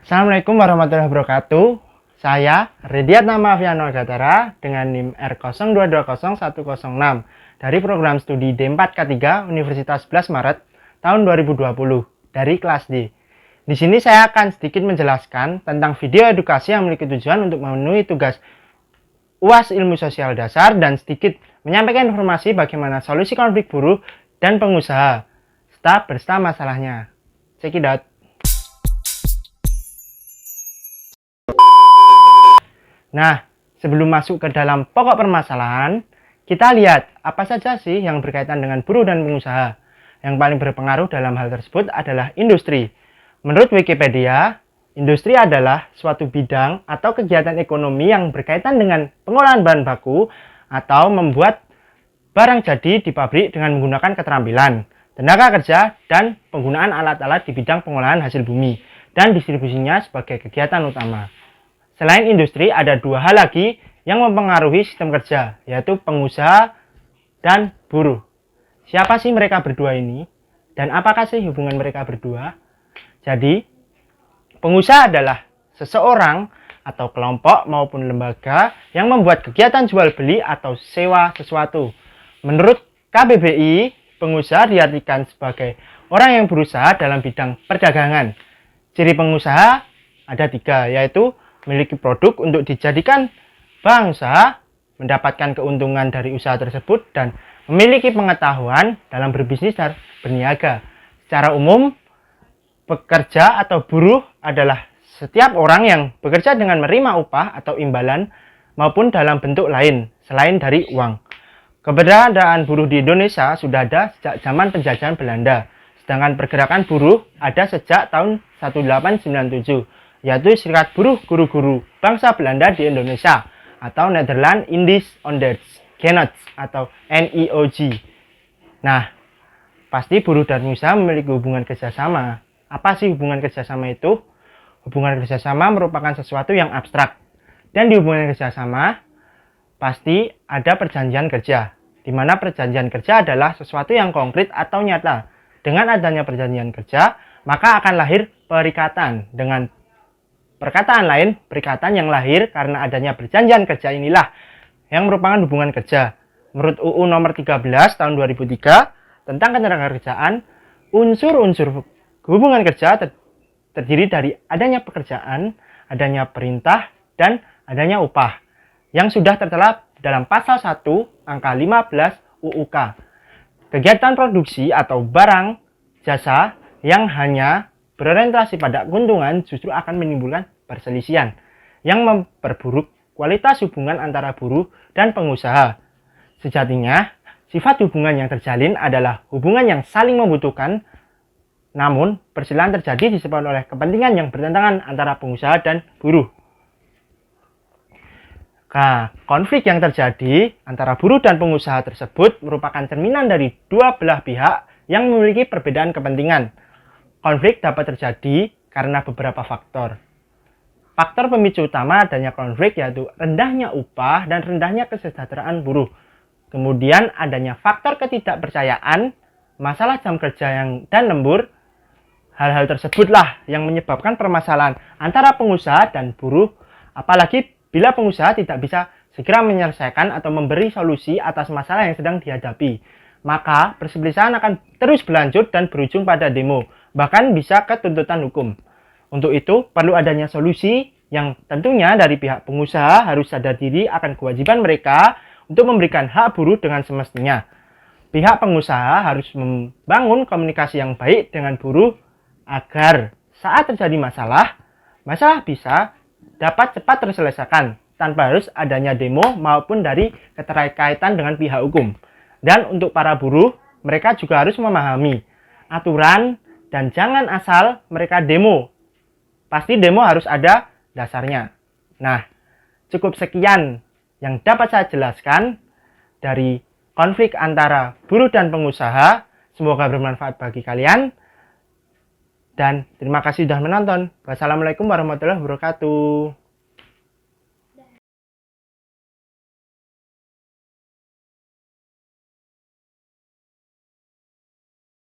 Assalamualaikum warahmatullahi wabarakatuh. Saya Rediatna Afiano Gatara dengan NIM R02201006 dari program studi D4K3 Universitas 11 Maret tahun 2020 dari kelas D. Di sini saya akan sedikit menjelaskan tentang video edukasi yang memiliki tujuan untuk memenuhi tugas UAS Ilmu Sosial Dasar dan sedikit menyampaikan informasi bagaimana solusi konflik buruh dan pengusaha serta masalahnya. Check it out. Nah, sebelum masuk ke dalam pokok permasalahan, kita lihat apa saja sih yang berkaitan dengan buruh dan pengusaha. Yang paling berpengaruh dalam hal tersebut adalah industri. Menurut Wikipedia, industri adalah suatu bidang atau kegiatan ekonomi yang berkaitan dengan pengolahan bahan baku atau membuat barang jadi di pabrik dengan menggunakan keterampilan, tenaga kerja, dan penggunaan alat-alat di bidang pengolahan hasil bumi dan distribusinya sebagai kegiatan utama. Selain industri, ada dua hal lagi yang mempengaruhi sistem kerja, yaitu pengusaha dan buruh. Siapa sih mereka berdua ini? Dan apakah sih hubungan mereka berdua? Jadi, pengusaha adalah seseorang atau kelompok maupun lembaga yang membuat kegiatan jual beli atau sewa sesuatu. Menurut KBBI, pengusaha diartikan sebagai orang yang berusaha dalam bidang perdagangan. Ciri pengusaha ada tiga, yaitu memiliki produk untuk dijadikan bahan usaha, mendapatkan keuntungan dari usaha tersebut, dan memiliki pengetahuan dalam berbisnis dan berniaga. Secara umum, pekerja atau buruh adalah setiap orang yang bekerja dengan menerima upah atau imbalan maupun dalam bentuk lain selain dari uang. Keberadaan buruh di Indonesia sudah ada sejak zaman penjajahan Belanda, sedangkan pergerakan buruh ada sejak tahun 1897. Yaitu Serikat Buruh Guru-Guru Bangsa Belanda di Indonesia atau Nederland Indisch Onderdz Genots atau NIOG. Nah, pasti buruh dan pengusaha memiliki hubungan kerjasama. Apa sih hubungan kerjasama itu? Hubungan kerjasama merupakan sesuatu yang abstrak. Dan di hubungan kerjasama pasti ada perjanjian kerja, di mana perjanjian kerja adalah sesuatu yang konkret atau nyata. Dengan adanya perjanjian kerja, maka akan lahir perikatan. Dengan perkataan lain, perikatan yang lahir karena adanya perjanjian kerja inilah yang merupakan hubungan kerja. Menurut UU nomor 13 tahun 2003 tentang ketenagakerjaan, unsur-unsur hubungan kerja terdiri dari adanya pekerjaan, adanya perintah, dan adanya upah yang sudah tertera dalam pasal 1 angka 15 UUK. Kegiatan produksi atau barang, jasa yang hanya berorientasi pada keuntungan justru akan menimbulkan perselisihan yang memperburuk kualitas hubungan antara buruh dan pengusaha. Sejatinya, sifat hubungan yang terjalin adalah hubungan yang saling membutuhkan, namun perselisihan terjadi disebabkan oleh kepentingan yang bertentangan antara pengusaha dan buruh. Nah, konflik yang terjadi antara buruh dan pengusaha tersebut merupakan cerminan dari dua belah pihak yang memiliki perbedaan kepentingan. Konflik dapat terjadi karena beberapa faktor. Faktor pemicu utama adanya konflik yaitu rendahnya upah dan rendahnya kesejahteraan buruh. Kemudian adanya faktor ketidakpercayaan, masalah jam kerja dan lembur. Hal-hal tersebutlah yang menyebabkan permasalahan antara pengusaha dan buruh, apalagi bila pengusaha tidak bisa segera menyelesaikan atau memberi solusi atas masalah yang sedang dihadapi. Maka perselisihan akan terus berlanjut dan berujung pada demo, bahkan bisa ke tuntutan hukum. Untuk itu, perlu adanya solusi yang tentunya dari pihak pengusaha harus sadar diri akan kewajiban mereka untuk memberikan hak buruh dengan semestinya. Pihak pengusaha harus membangun komunikasi yang baik dengan buruh agar saat terjadi masalah bisa dapat cepat terselesaikan tanpa harus adanya demo maupun dari keterkaitan dengan pihak hukum. Dan untuk para buruh, mereka juga harus memahami aturan dan jangan asal mereka demo. Pasti demo harus ada dasarnya. Nah, cukup sekian yang dapat saya jelaskan dari konflik antara buruh dan pengusaha. Semoga bermanfaat bagi kalian. Dan terima kasih sudah menonton. Wassalamualaikum warahmatullahi wabarakatuh.